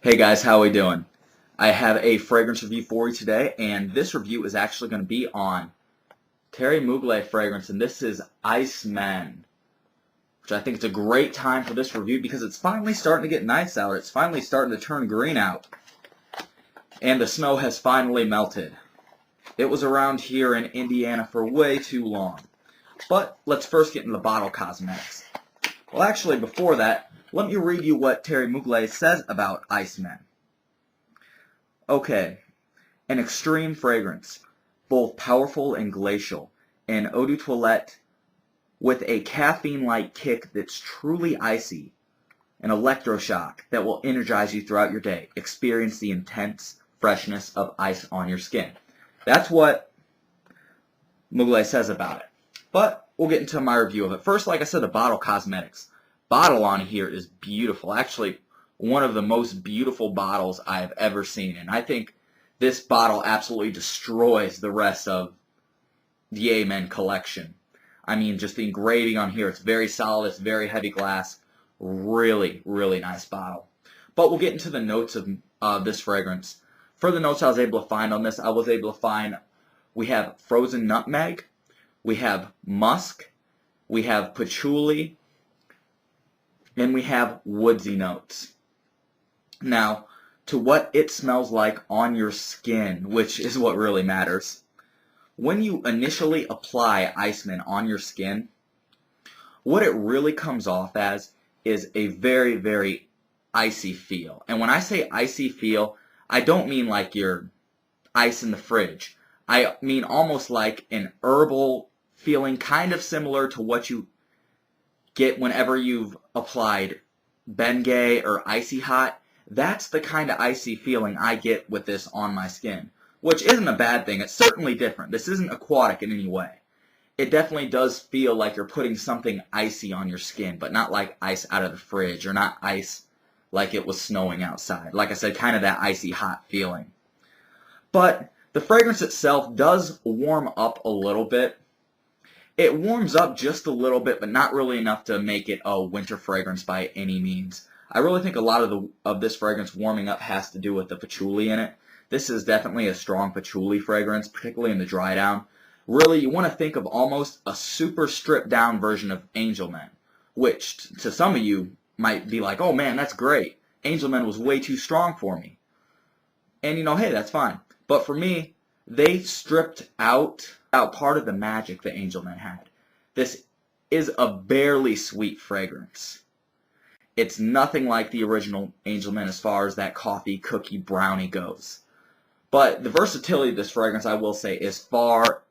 Hey guys, how we doing? I have a fragrance review for you today, and this review is actually going to be on Thierry Mugler fragrance, and this is Ice Men, which I think is a great time for this review because it's finally starting to get nice out. It's finally starting to turn green out, and the snow has finally melted. It was around here in Indiana for way too long. But let's first get into the bottle cosmetics. Well, actually, before that, let me read you what Thierry Mugler says about Ice Men. Okay, an extreme fragrance, both powerful and glacial, an eau de toilette with a caffeine-like kick that's truly icy, an electroshock that will energize you throughout your day. Experience the intense freshness of ice on your skin. That's what Mugler says about it. But we'll get into my review of it. First, like I said, the bottle cosmetics. Bottle on here is beautiful. Actually, one of the most beautiful bottles I've ever seen. And I think this bottle absolutely destroys the rest of the ICE MEN collection. I mean, just the engraving on here, it's very solid, it's very heavy glass. Really, really nice bottle. But we'll get into the notes of this fragrance. For the notes I was able to find on this, I was able to find we have frozen nutmeg, we have musk, we have patchouli, and we have woodsy notes. Now, to what it smells like on your skin, which is what really matters. When you initially apply Ice Men on your skin, what it really comes off as is a very, very icy feel. And when I say icy feel, I don't mean like your ice in the fridge. I mean almost like an herbal feeling, kind of similar to what you get whenever you've applied Bengay or Icy Hot. That's the kind of icy feeling I get with this on my skin, which isn't a bad thing. It's certainly different. This isn't aquatic in any way. It definitely does feel like you're putting something icy on your skin, but not like ice out of the fridge or not ice like it was snowing outside. Like I said, kind of that icy hot feeling. But the fragrance itself does warm up a little bit. It warms up just a little bit, but not really enough to make it a winter fragrance by any means. I really think a lot of this fragrance warming up has to do with the patchouli in it. This is definitely a strong patchouli fragrance, particularly in the dry down. Really, you want to think of almost a super stripped down version of Angel Men, which to some of you might be like, oh man, that's great. Angel Men was way too strong for me. And hey, that's fine. But for me, they stripped out part of the magic that Angel Men had. This is a barely sweet fragrance. It's nothing like the original Angel Men as far as that coffee, cookie, brownie goes. But the versatility of this fragrance, I will say, is far,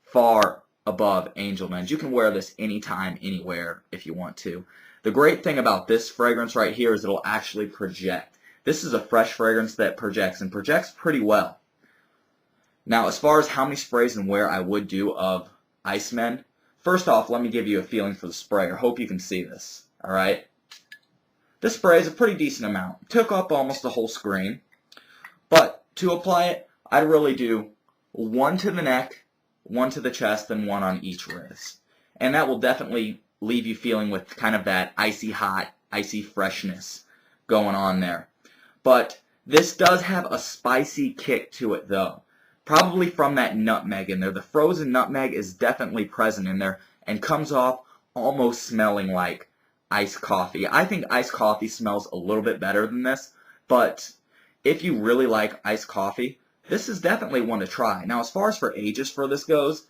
far above Angel Men's. You can wear this anytime, anywhere, if you want to. The great thing about this fragrance right here is it'll actually project. This is a fresh fragrance that projects, and projects pretty well. Now, as far as how many sprays and where I would do of Ice Men, first off, let me give you a feeling for the spray. I hope you can see this, alright? This spray is a pretty decent amount. Took up almost the whole screen. But to apply it, I'd really do one to the neck, one to the chest, and one on each wrist. And that will definitely leave you feeling with kind of that icy hot, icy freshness going on there. But this does have a spicy kick to it though. Probably from that nutmeg in there. The frozen nutmeg is definitely present in there and comes off almost smelling like iced coffee. I think iced coffee smells a little bit better than this, but if you really like iced coffee, this is definitely one to try. Now, as far as for ages for this goes,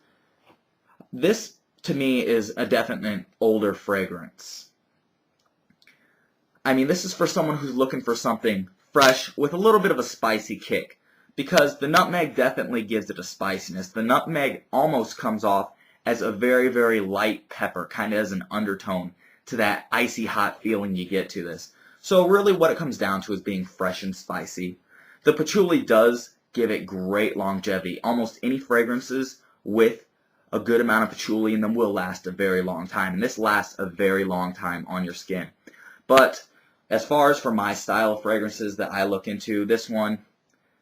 this to me is a definite older fragrance. I mean, this is for someone who's looking for something fresh with a little bit of a spicy kick, because the nutmeg definitely gives it a spiciness. The nutmeg almost comes off as a very, very light pepper, kind of as an undertone to that icy hot feeling you get to this. So really what it comes down to is being fresh and spicy. The patchouli does give it great longevity. Almost any fragrances with a good amount of patchouli in them will last a very long time. And this lasts a very long time on your skin. But as far as for my style of fragrances that I look into, this one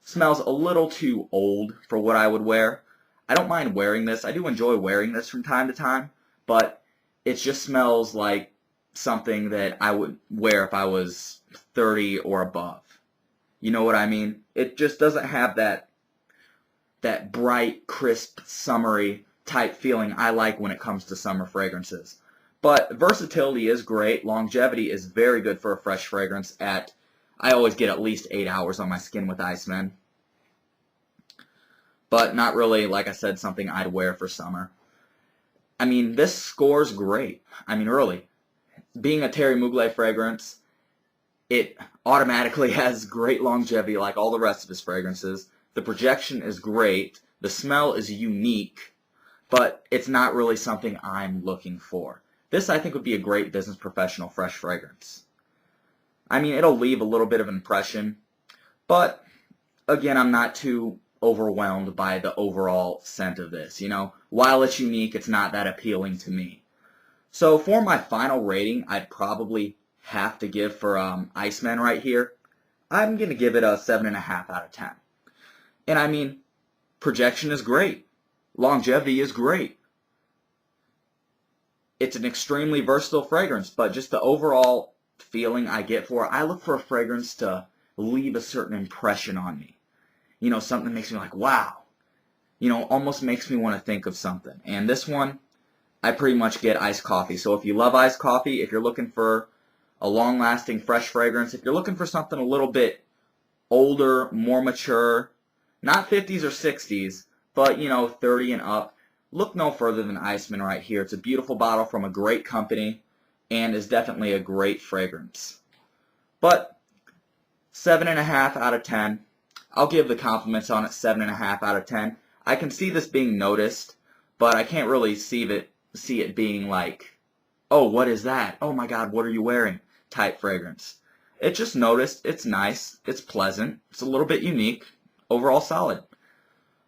smells a little too old for what I would wear. I don't mind wearing this. I do enjoy wearing this from time to time, but it just smells like something that I would wear if I was 30 or above. You know what I mean? It just doesn't have that bright, crisp, summery type feeling I like when it comes to summer fragrances. But versatility is great. Longevity is very good for a fresh fragrance. I always get at least 8 hours on my skin with Ice Men. But not really, like I said, something I'd wear for summer. I mean, this scores great. I mean, really. Being a Thierry Mugler fragrance, it automatically has great longevity like all the rest of his fragrances. The projection is great. The smell is unique, but it's not really something I'm looking for. This, I think, would be a great business professional fresh fragrance. I mean, it'll leave a little bit of an impression, but again, I'm not too overwhelmed by the overall scent of this. You know, while it's unique, it's not that appealing to me. So for my final rating, I'd probably have to give for Ice Men right here. I'm going to give it a 7.5 out of 10. And I mean, projection is great. Longevity is great. It's an extremely versatile fragrance, but just the overall feeling I get for it, I look for a fragrance to leave a certain impression on me. You know, something that makes me like, wow. You know, almost makes me want to think of something. And this one, I pretty much get iced coffee. So if you love iced coffee, if you're looking for a long-lasting fresh fragrance, if you're looking for something a little bit older, more mature, not 50s or 60s, but, you know, 30 and up, look no further than Ice Men right here. It's a beautiful bottle from a great company and is definitely a great fragrance. But 7.5 out of 10. I'll give the compliments on it 7.5 out of 10. I can see this being noticed, but I can't really see it being like, oh, what is that? Oh my God, what are you wearing? Type fragrance. It's just noticed. It's nice. It's pleasant. It's a little bit unique. Overall solid.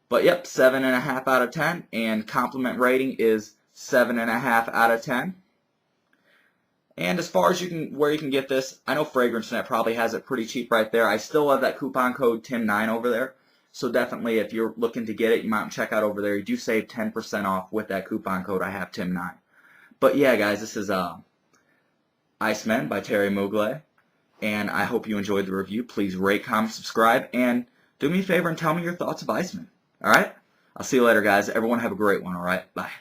But yep, 7.5 out of 10, and compliment rating is 7.5 out of 10. And as far as where you can get this, I know FragranceNet probably has it pretty cheap right there. I still love that coupon code TIM9 over there. So definitely, if you're looking to get it, you might check out over there. You do save 10% off with that coupon code. I have TIM9. But yeah, guys, this is Ice Men by Thierry Mugler, and I hope you enjoyed the review. Please rate, comment, subscribe, and do me a favor and tell me your thoughts of Ice Men. All right? I'll see you later, guys. Everyone have a great one, all right? Bye.